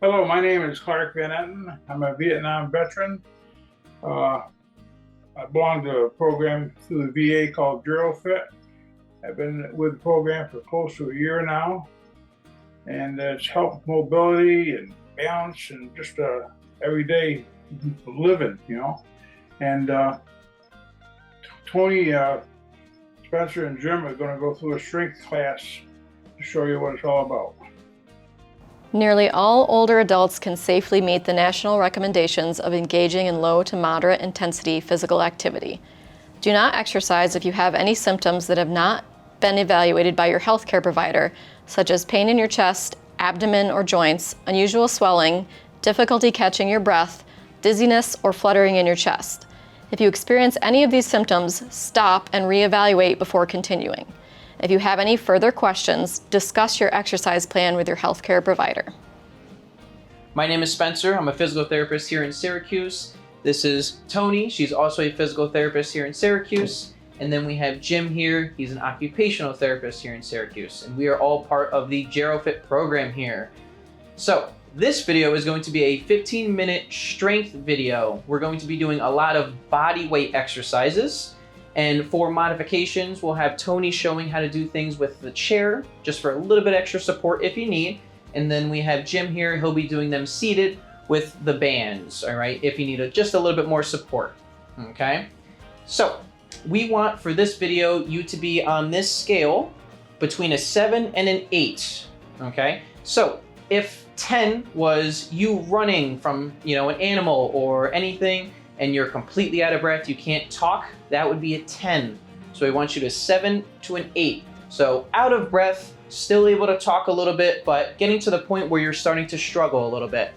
Hello, my name is Clark Van Etten. I'm a Vietnam veteran. Uh, I belong to a program through the VA called GeroFit. I've been with the program for close to a year now, and it's helped mobility and balance and just everyday living. And Tony, Spencer, and Jim are going to go through a strength class to show you what it's all about. Nearly all older adults can safely meet the national recommendations of engaging in low to moderate intensity physical activity. Do not exercise if you have any symptoms that have not been evaluated by your healthcare provider, such as pain in your chest, abdomen or joints, unusual swelling, difficulty catching your breath, dizziness, or fluttering in your chest. If you experience any of these symptoms, stop and reevaluate before continuing. If you have any further questions, discuss your exercise plan with your healthcare provider. My name is Spencer. I'm a physical therapist here in Syracuse. This is Tony. She's also a physical therapist here in Syracuse. And then we have Jim here. He's an occupational therapist here in Syracuse. And we are all part of the GeroFit program here. So this video is going to be a 15-minute strength video. We're going to be doing a lot of body weight exercises. And for modifications, we'll have Tony showing how to do things with the chair, just for a little bit extra support if you need. And then we have Jim here. He'll be doing them seated with the bands, all right, if you need just a little bit more support, okay? So we want for this video you to be on this scale between a 7 and an 8, okay? So if 10 was you running from, an animal or anything, and you're completely out of breath, you can't talk, that would be a 10. So we want you to 7 to an 8. So out of breath, still able to talk a little bit, but getting to the point where you're starting to struggle a little bit.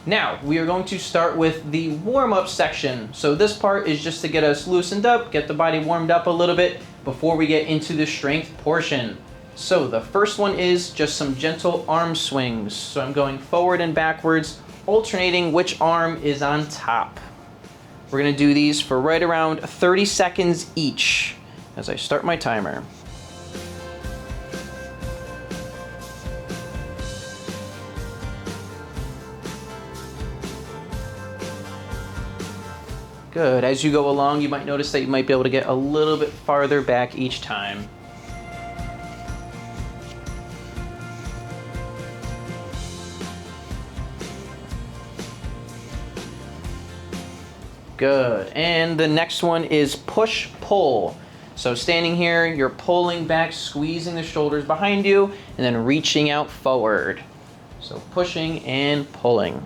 Now, we are going to start with the warm-up section. So this part is just to get us loosened up, get the body warmed up a little bit before we get into the strength portion. So the first one is just some gentle arm swings. So I'm going forward and backwards, alternating which arm is on top. We're gonna do these for right around 30 seconds each as I start my timer. Good, as you go along, you might notice that you might be able to get a little bit farther back each time. Good, and the next one is push-pull. So standing here, you're pulling back, squeezing the shoulders behind you, and then reaching out forward. So pushing and pulling.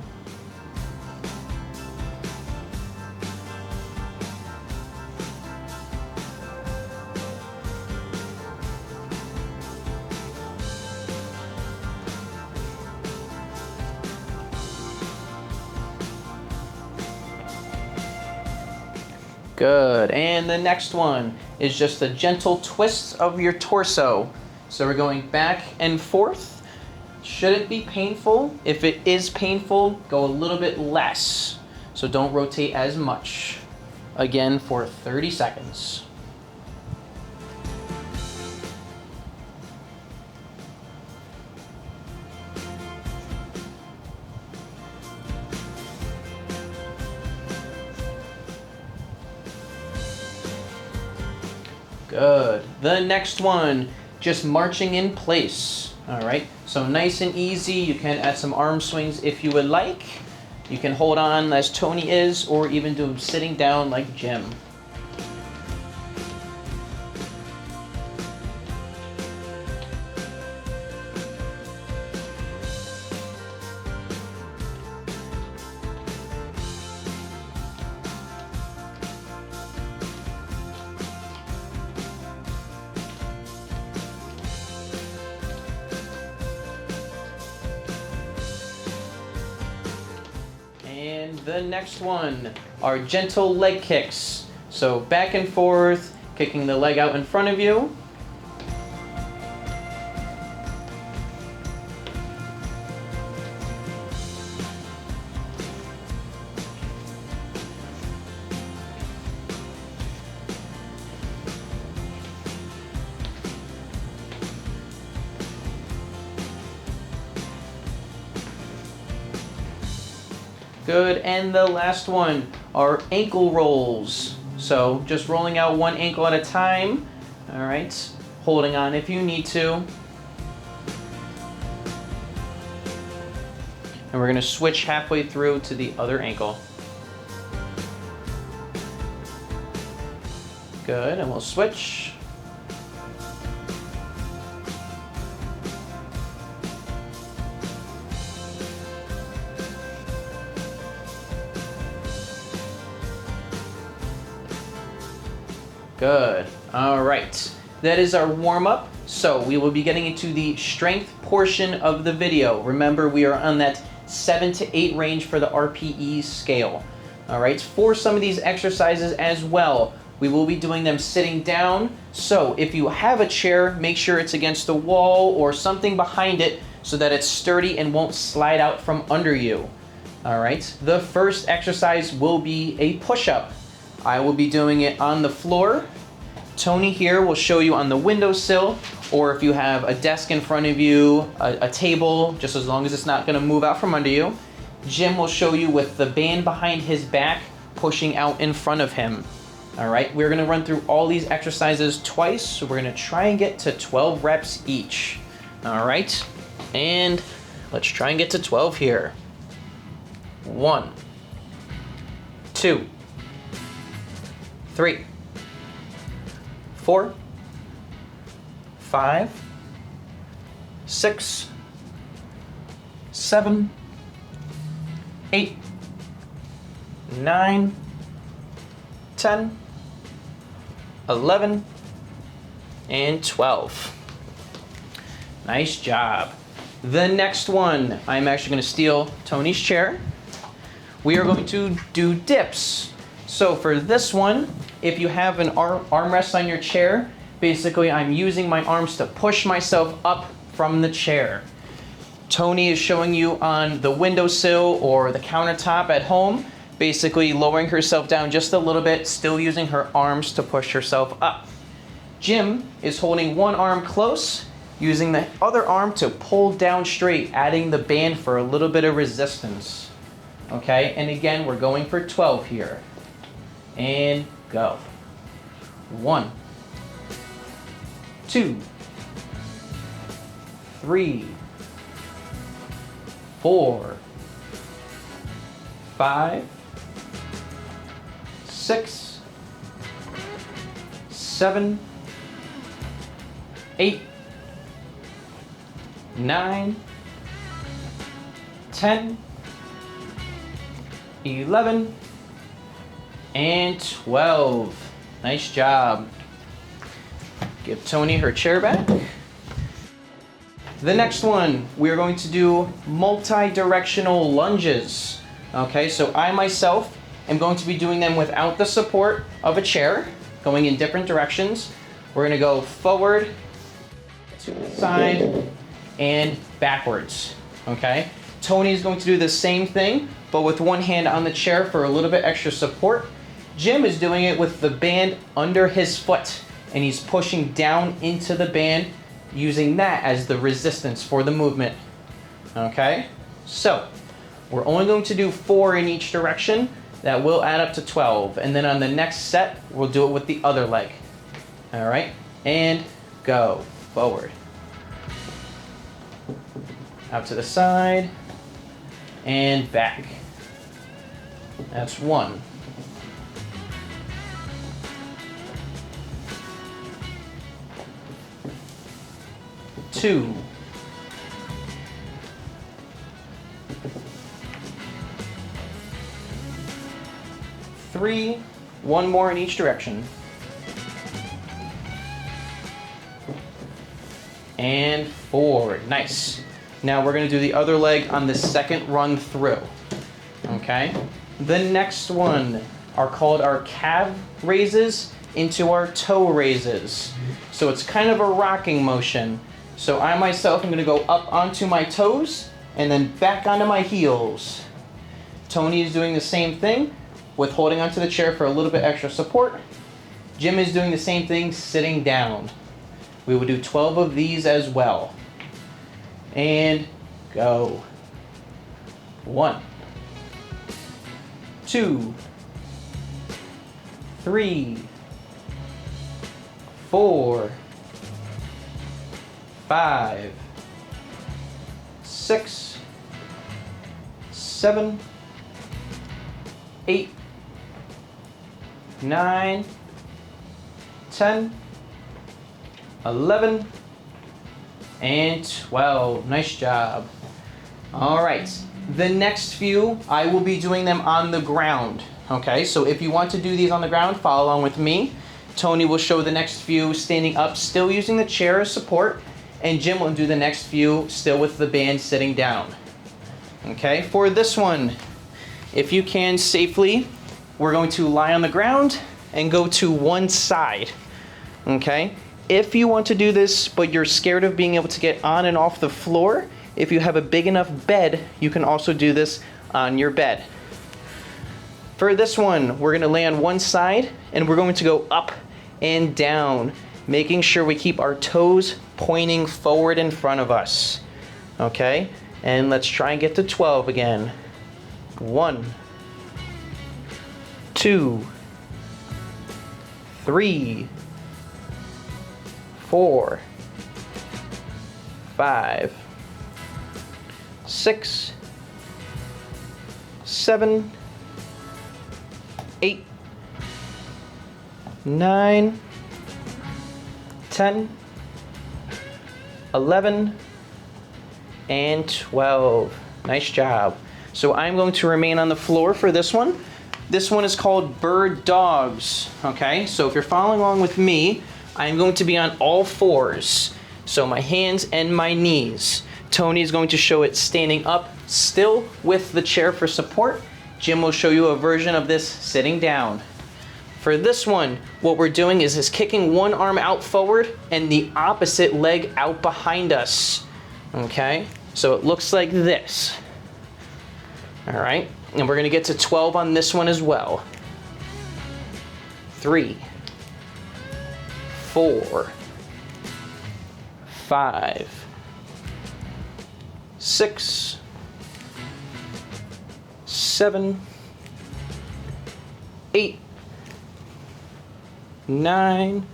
Good, and the next one is just a gentle twist of your torso. So we're going back and forth. Shouldn't be painful. If it is painful, go a little bit less. So don't rotate as much. Again for 30 seconds. Good. The next one, just marching in place. All right, so nice and easy. You can add some arm swings if you would like. You can hold on as Tony is, or even do sitting down like Jim. And the next one are gentle leg kicks. So back and forth, kicking the leg out in front of you. Good. And the last one are ankle rolls. So just rolling out one ankle at a time. All right. Holding on if you need to. And we're going to switch halfway through to the other ankle. Good. And we'll switch. Good. All right. That is our warm-up. So we will be getting into the strength portion of the video. Remember, we are on that 7 to 8 range for the RPE scale. All right. For some of these exercises as well, we will be doing them sitting down. So if you have a chair, make sure it's against the wall or something behind it so that it's sturdy and won't slide out from under you. All right. The first exercise will be a push-up. I will be doing it on the floor. Tony here will show you on the windowsill, or if you have a desk in front of you, a table, just as long as it's not going to move out from under you. Jim will show you with the band behind his back pushing out in front of him. All right, we're going to run through all these exercises twice, so we're going to try and get to 12 reps each. All right, and let's try and get to 12 here. 1, 2, 3, 4, 5, 6, 7, 8, 9, 10, 11, and 12. Nice job. The next one, I'm actually going to steal Tony's chair. We are going to do dips. So for this one, if you have an armrest on your chair, basically I'm using my arms to push myself up from the chair. Tony is showing you on the windowsill or the countertop at home, basically lowering herself down just a little bit, still using her arms to push herself up. Jim is holding one arm close, using the other arm to pull down straight, adding the band for a little bit of resistance. Okay, and again, we're going for 12 here. And go. 1, 2, 3, 4, 5, 6, 7, 8, 9, 10, 11, and 12. Nice job. Give Tony her chair back. The next one, we're going to do multi-directional lunges. Okay, so I myself am going to be doing them without the support of a chair, going in different directions. We're gonna go forward, to the side, and backwards, okay? Tony is going to do the same thing, but with one hand on the chair for a little bit extra support. Jim is doing it with the band under his foot, and he's pushing down into the band, using that as the resistance for the movement, okay? So, we're only going to do 4 in each direction. That will add up to 12, and then on the next set, we'll do it with the other leg. All right, and go, forward. Out to the side, and back. That's 1. 2. 3. 1 more in each direction. And 4. Nice. Now we're going to do the other leg on the second run through. Okay? The next one are called our calf raises into our toe raises. So it's kind of a rocking motion. So I myself am going to go up onto my toes and then back onto my heels. Tony is doing the same thing with holding onto the chair for a little bit extra support. Jim is doing the same thing sitting down. We will do 12 of these as well. And go. 1, 2, 3, 4, 5, 6, 7, 8, 9, 10, 11, and 12. Nice job. All right. The next few, I will be doing them on the ground. Okay, so if you want to do these on the ground, follow along with me. Tony will show the next few standing up, still using the chair as support, and Jim will do the next few still with the band sitting down. Okay, for this one, if you can safely, we're going to lie on the ground and go to one side. Okay, if you want to do this, but you're scared of being able to get on and off the floor, if you have a big enough bed, you can also do this on your bed. For this one, we're gonna lay on one side and we're going to go up and down, making sure we keep our toes pointing forward in front of us. Okay, and let's try and get to 12 again. 1, 2, 3, 4, 5, 6, 7, 8, 9, 10, 11, and 12. Nice job. So I'm going to remain on the floor for this one. This one is called bird dogs. Okay, so if you're following along with me, I'm going to be on all fours. So my hands and my knees. Tony is going to show it standing up, still with the chair for support. Jim will show you a version of this sitting down. For this one, what we're doing is kicking one arm out forward and the opposite leg out behind us. Okay, so it looks like this. All right, and we're gonna get to 12 on this one as well. 3, 4, 5, 6, 7, 8, 9,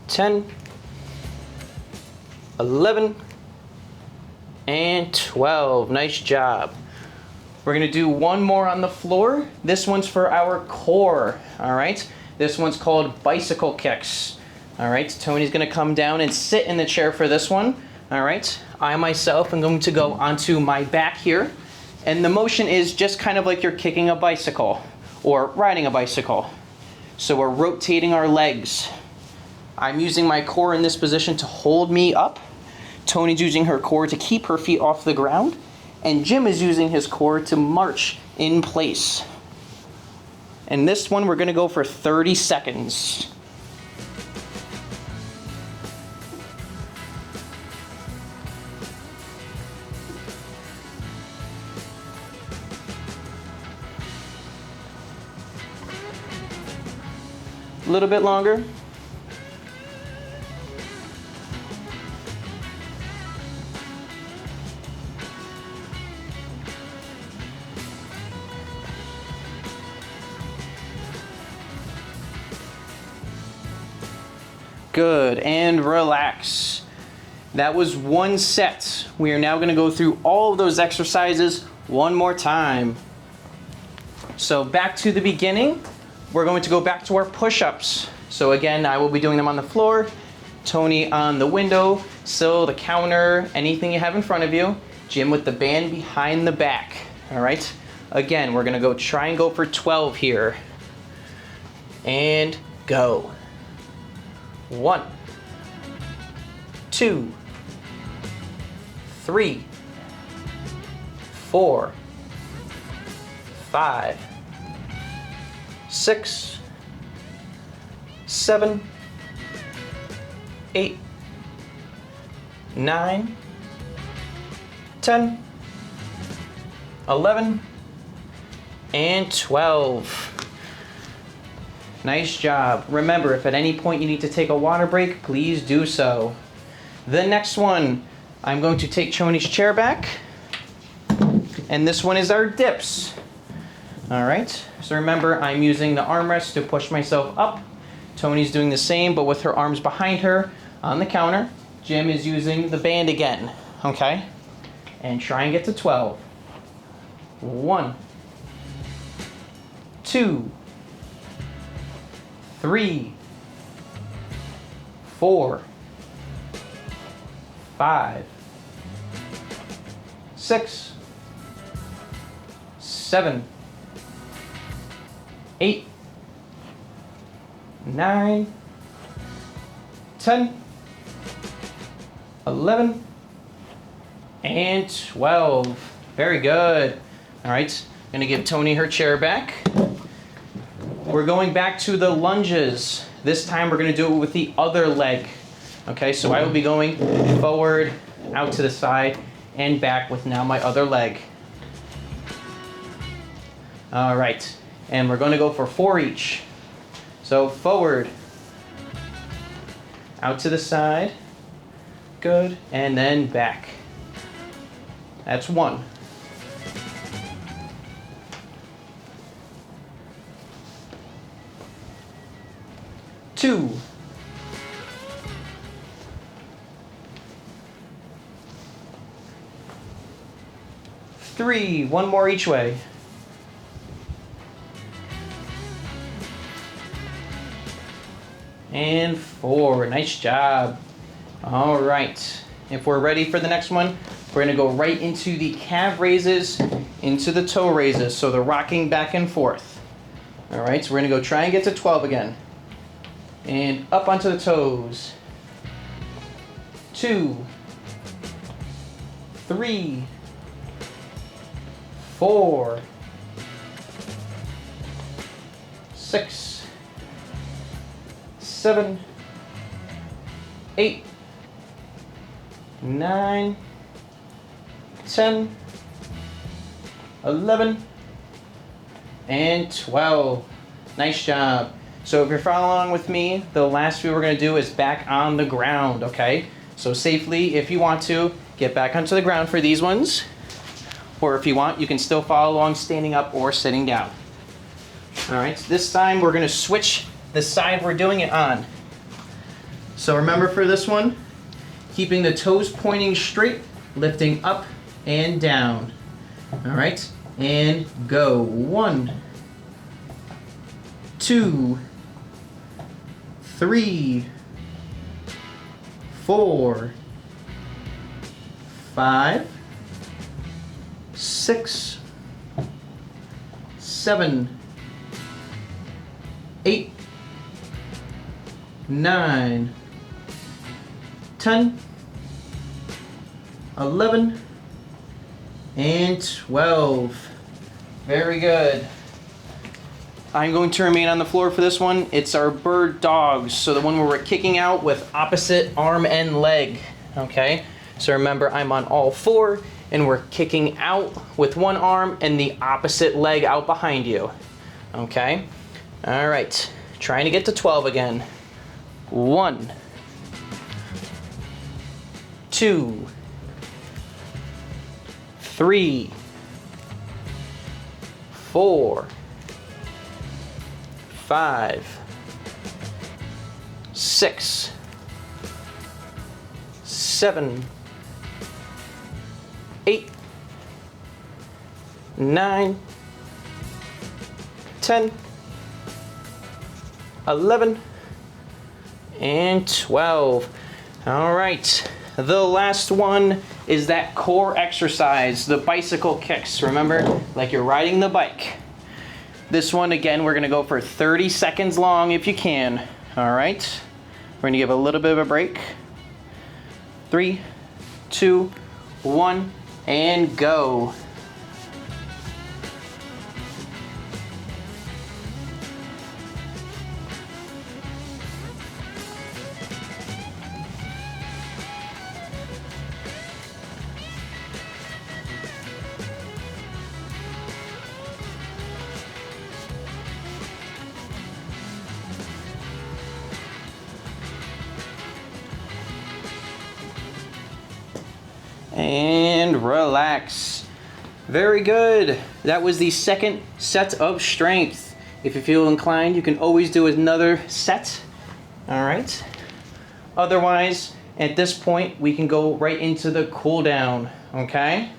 10, 11, and 12. Nice job. We're gonna do one more on the floor. This one's for our core, all right? This one's called bicycle kicks. All right, Tony's gonna come down and sit in the chair for this one. All right, I myself am going to go onto my back here. And the motion is just kind of like you're kicking a bicycle or riding a bicycle. So we're rotating our legs. I'm using my core in this position to hold me up. Tony's using her core to keep her feet off the ground. And Jim is using his core to march in place. And this one we're gonna go for 30 seconds. A little bit longer. Good, and relax. That was one set. We are now going to go through all of those exercises one more time. So back to the beginning. We're going to go back to our push-ups. So again, I will be doing them on the floor, Tony on the window, sill, the counter, anything you have in front of you. Jim with the band behind the back, all right? Again, we're gonna try and go for 12 here. And go. 1, 2, 3, 4, 5, 6, 7, 8, 9, 10, 11, and 12. Nice job. Remember, if at any point you need to take a water break, please do so. The next one, I'm going to take Tony's chair back, and this one is our dips. All right, so remember, I'm using the armrest to push myself up. Tony's doing the same, but with her arms behind her on the counter. Jim is using the band again, okay? And try and get to 12. 1, 2, 3, 4, 5, 6, 7, 8, 9, 10, 11, and 12. Very good. All right, I'm gonna give Tony her chair back. We're going back to the lunges. This time we're gonna do it with the other leg. Okay, so I will be going forward, out to the side, and back with now my other leg. All right, and we're gonna go for 4 each. So forward, out to the side, good, and then back. That's 1. 2. 3, 1 more each way. And 4, nice job. All right, if we're ready for the next one, we're gonna go right into the calf raises, into the toe raises, so the rocking back and forth. All right, so we're gonna go try and get to 12 again. And up onto the toes. 2, 3, 4, 6, 7, 8, 9, 10, 11, and 12. Nice job. So if you're following along with me, the last few we're going to do is back on the ground, okay? So safely, if you want to, get back onto the ground for these ones. Or if you want, you can still follow along standing up or sitting down. All right, so this time we're going to switch the side we're doing it on. So remember for this one, keeping the toes pointing straight, lifting up and down. All right, and go. 1, 2, 3, 4, 5, 6, 7, 8, 9, 10, 11, and 12. Very good. I'm going to remain on the floor for this one. It's our bird dogs, so the one where we're kicking out with opposite arm and leg, okay? So remember, I'm on all 4, and we're kicking out with one arm and the opposite leg out behind you, okay? All right, trying to get to 12 again. 1, 2, 3, 4, 5, 6, 7, 8, 9, 10, 11, and 12. All right, the last one is that core exercise, the bicycle kicks. Remember, like you're riding the bike. This one, again, we're gonna go for 30 seconds long if you can. All right, we're gonna give a little bit of a break. 3, 2, 1, and go. And relax. Very good. That was the second set of strength. If you feel inclined, you can always do another set. All right. Otherwise, at this point, we can go right into the cool down, okay?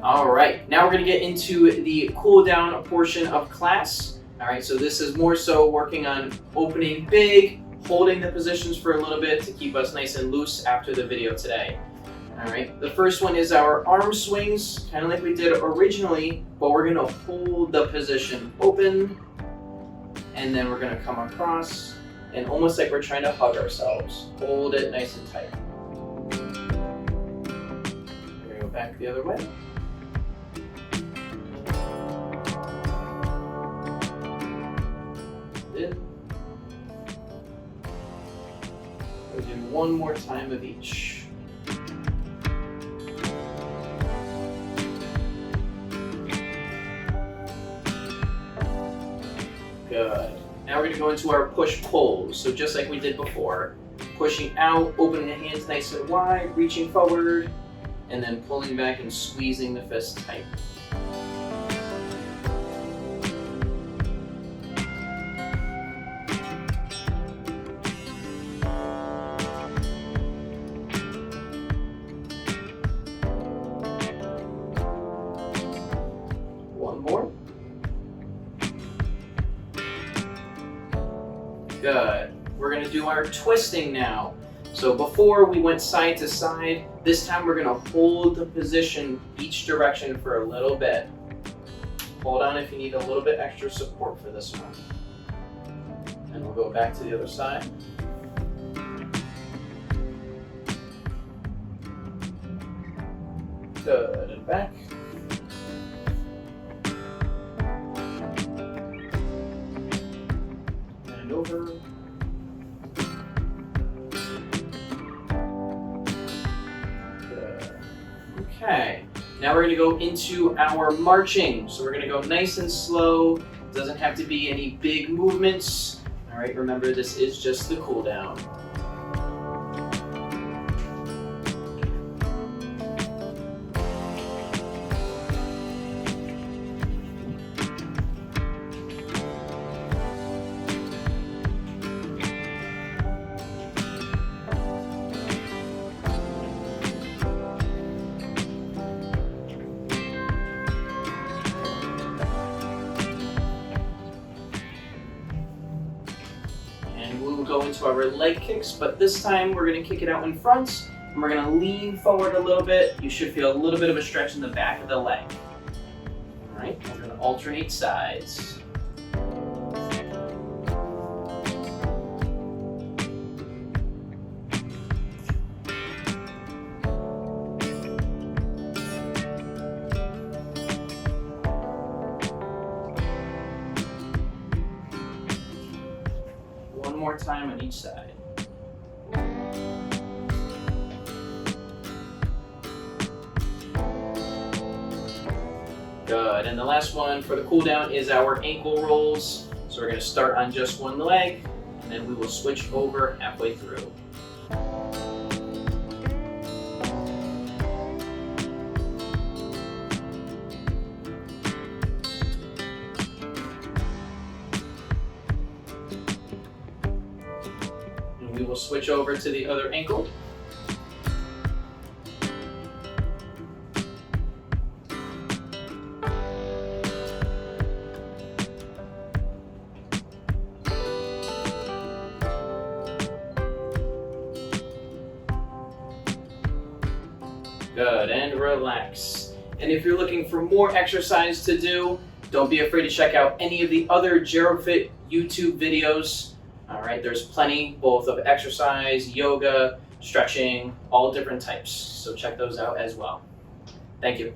All right, now we're gonna get into the cool down portion of class. All right, so this is more so working on opening big, holding the positions for a little bit to keep us nice and loose after the video today. All right, the first one is our arm swings, kind of like we did originally, but we're gonna hold the position open, and then we're gonna come across, and almost like we're trying to hug ourselves. Hold it nice and tight. We're gonna go back the other way. We'll do one more time of each. Good. Now we're going to go into our push-pulls. So just like we did before, pushing out, opening the hands nice and wide, reaching forward, and then pulling back and squeezing the fist tight. One more. Good. We're going to do our twisting now. So before we went side to side, this time we're going to hold the position each direction for a little bit. Hold on if you need a little bit extra support for this one. And we'll go back to the other side. Good, and back. And over. Okay, now we're going to go into our marching. So we're going to go nice and slow. Doesn't have to be any big movements. All right, remember this is just the cool down. Go into our leg kicks, but this time we're going to kick it out in front and we're going to lean forward a little bit. You should feel a little bit of a stretch in the back of the leg. All right, we're going to alternate sides. One more time on each side. Good, and the last one for the cool down is our ankle rolls. So we're going to start on just one leg, and then we will switch over halfway through. We will switch over to the other ankle. Good, and relax. And if you're looking for more exercise to do, don't be afraid to check out any of the other GeroFit YouTube videos. All right, there's plenty both of exercise, yoga, stretching, all different types. So check those out as well. Thank you.